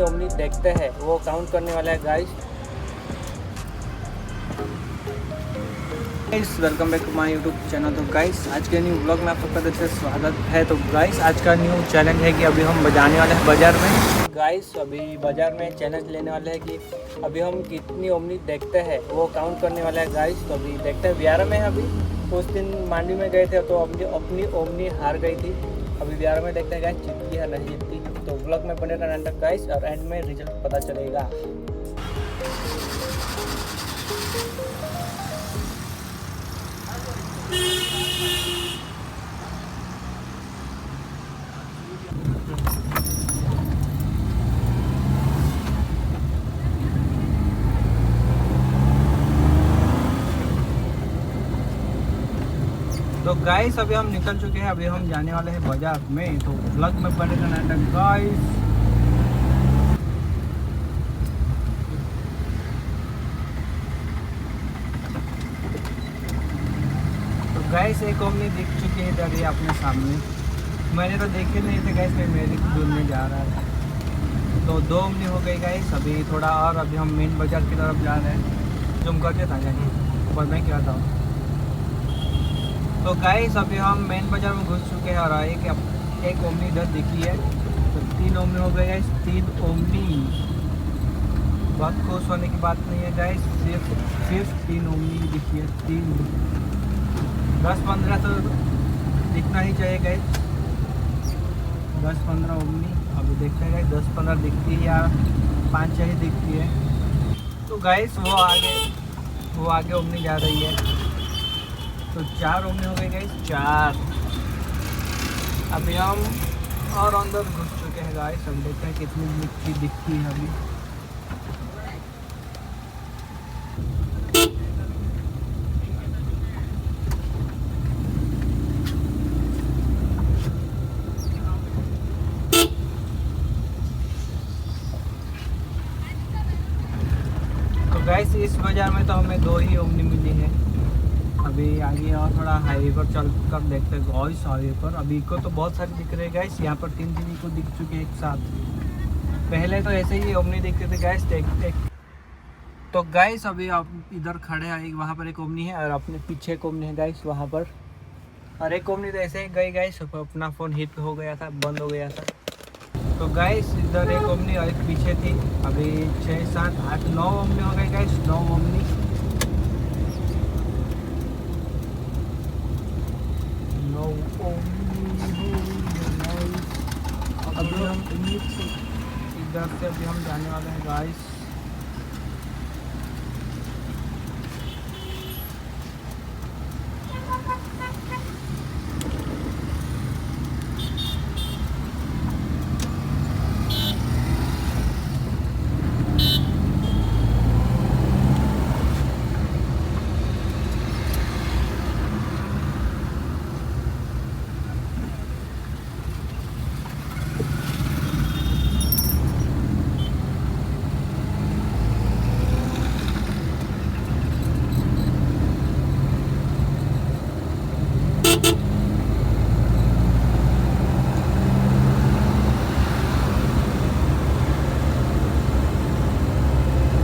Omni देखते हैं वो काउंट करने वाला है guys. Welcome back to my YouTube channel. तो गाइस आज के न्यू ब्लॉग में आप सबका दिल से स्वागत है। तो गाइस आज का न्यू चैलेंज है कि अभी हम बजाने वाले हैं बाज़ार में। गाइस अभी बाज़ार में चैलेंज लेने वाले हैं कि अभी हम कितनी ओमनी देखते हैं वो काउंट करने वाला है गाइस। तो अभी देखते हैं बिहार में अभी उस दिन मांडी में गए थे तो अपनी ओमनी हार गई थी। अभी बिहार में देखते हैं गाइस जीतती है नहीं जीतती। तो ब्लॉग में बने रहना तक गाइस और एंड में रिजल्ट पता चलेगा। तो गाइस अभी हम निकल चुके हैं, अभी हम जाने वाले हैं बाजार में। तो व्लॉग में बने रहना गाइस। तो गाइस एक ओमनी दिख चुकी है इधर ही अपने सामने। मैंने तो देखे नहीं थे गाइस, मैं मेरी ढूंढने जा रहा था। तो दो ओमनी हो गई गाइस। अभी थोड़ा और अभी हम मेन बाजार की तरफ जा रहे हैं। जुम करके था जाएंगे और मैं क्या था। तो गाइस अभी हम मेन बाजार में घुस चुके हैं और एक ओमनी इधर दिखी है। तो तीन ओमनी हो गए गाइस, तीन ओमनी। बहुत खुश होने की बात नहीं है गाइस, सिर्फ तीन ओमनी दिखी है। 10-15 तो दिखना ही चाहिए गाइस, 10-15 ओमनी। अभी देखते हैं गाइस 10-15 दिखती है या 5-6 ही दिखती है। तो गाइस वो आगे ओमनी जा रही है। तो 4 ओमनी हो गई गाइस, 4। अभी हम और अंदर घुस चुके हैं गाइस। हम देखते हैं कितनी मिट्टी दिखती है अभी। तो गाइस इस बाजार में तो हमें 2 ही ओमनी मिली है। अभी आगे और थोड़ा हाईवे पर चल कर देखते हैं गाइस। हाईवे पर अभी इको तो बहुत सारे दिख रहे हैं गाइस। यहाँ पर 3 इको दिख चुके हैं एक साथ। पहले तो ऐसे ही ओमनी दिखते थे गाइस एक। तो गाइस अभी आप इधर खड़े हैं, वहाँ पर एक ओमनी है और अपने पीछे एक ओमनी है गाइस वहाँ पर। और एक ओमनी तो ऐसे ही गई गाइस, अपना फ़ोन हिट हो गया था, बंद हो गया था। तो गाइस इधर एक ओमनी और एक पीछे थी। अभी 6, 7, 8, 9 ओमनी हो गए गाइस, 9 ओमनी। अभी हम इधर से अभी हम जाने वाले हैं गाइस।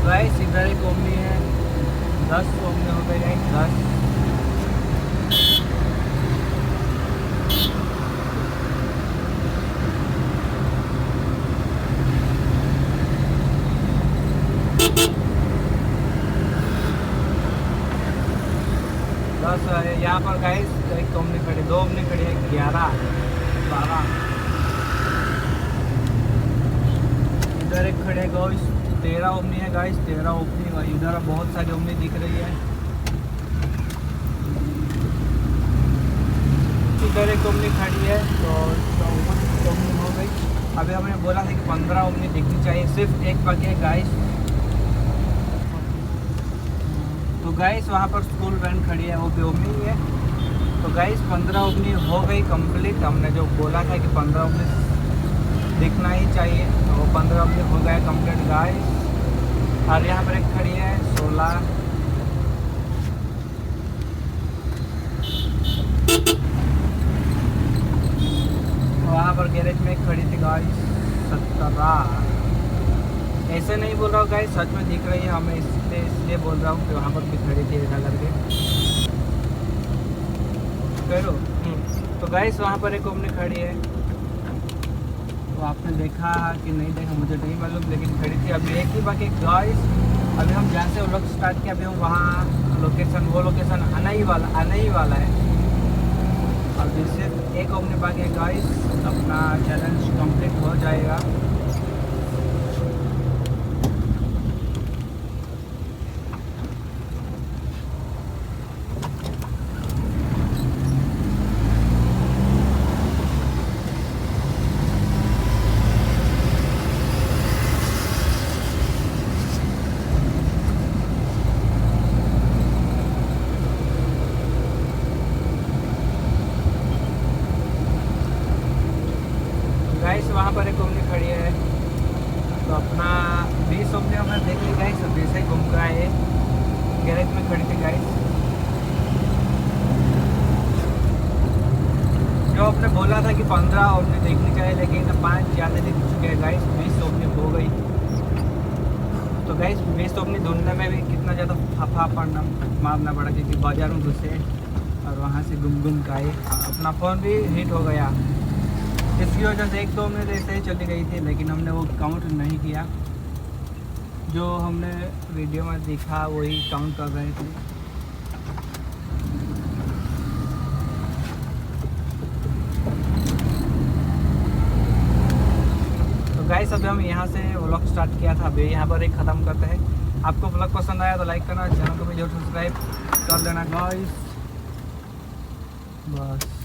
गाइस इधर एक ओमनी है, 10 ओमनी हो गए गाइस, 10। यहाँ पर गाइस एक ओमनी खड़ी, 2 ओमनी खड़ी है, 11, 12। इधर एक खड़े गाइस, 13 ओमनी है गाइस, 13 ओमनी। इधर बहुत सारी ओमनी दिख रही है। इधर एक ओमनी खड़ी है तो 14 ओमनी हो गई। अभी हमने बोला था कि 15 ओमनी दिखनी चाहिए, सिर्फ एक बाकी है गाइस। तो गाइस वहाँ पर स्कूल वैन खड़ी है, वो भी ओमनी ही है। तो गाइस 15 ओमनी हो गई कंप्लीट। हमने जो बोला था कि 15 ओमनी दिखना ही चाहिए, तो वो 15 ओमनी हो गया कंप्लीट गाइस। और यहाँ पर एक खड़ी है 16। वहाँ पर गैरेज में एक खड़ी थी गाइस 17। ऐसे नहीं बोल रहा हूँ गाइस, सच में दिख रही है हमें, इसलिए बोल रहा हूँ कि वहाँ पर भी खड़ी थी ऐसा करके करो। तो गाइस वहाँ पर एक ओमनी खड़ी है, तो आपने देखा कि नहीं देखा मुझे नहीं मालूम, लेकिन खड़ी थी। अभी एक ही बाकी गाइस, अभी हम जहाँ से व्लॉग स्टार्ट किया, अभी हम वहाँ वो लोकेशन आना ही वाला है। अभी सिर्फ एक ओमनी बाकी है गाइस, अपना चैलेंज कंप्लीट हो जाएगा। गाइस वहाँ पर एक ओमनी खड़ी है, तो अपना 20 ओमनी हमने देख ली गाइस। अभी से घूम कर आए, गैरेज में खड़ी थी गाइस। जो आपने बोला था कि 15 ओमनी देखनी चाहिए, लेकिन 5 ज़्यादा दिख चुके हैं गाइस, 20 ओमनी हो गई। तो गाइस 20 ओमनी ढूंढने में भी कितना ज़्यादा फाफा मारना पड़ा, क्योंकि बाजार में घुसे और वहाँ से घूम के आए। अपना फ़ोन भी हिट हो गया, इसकी वजह से 1-2 मिनट ऐसे ही चली गई थी, लेकिन हमने वो काउंट नहीं किया। जो हमने वीडियो में देखा वही काउंट कर रहे थे। तो गाइस अभी हम यहाँ से व्लॉग स्टार्ट किया था, अभी यहाँ पर एक ख़त्म करते हैं। आपको व्लॉग पसंद आया तो लाइक करना, चैनल को भी जरूर सब्सक्राइब कर देना गाइस। बस।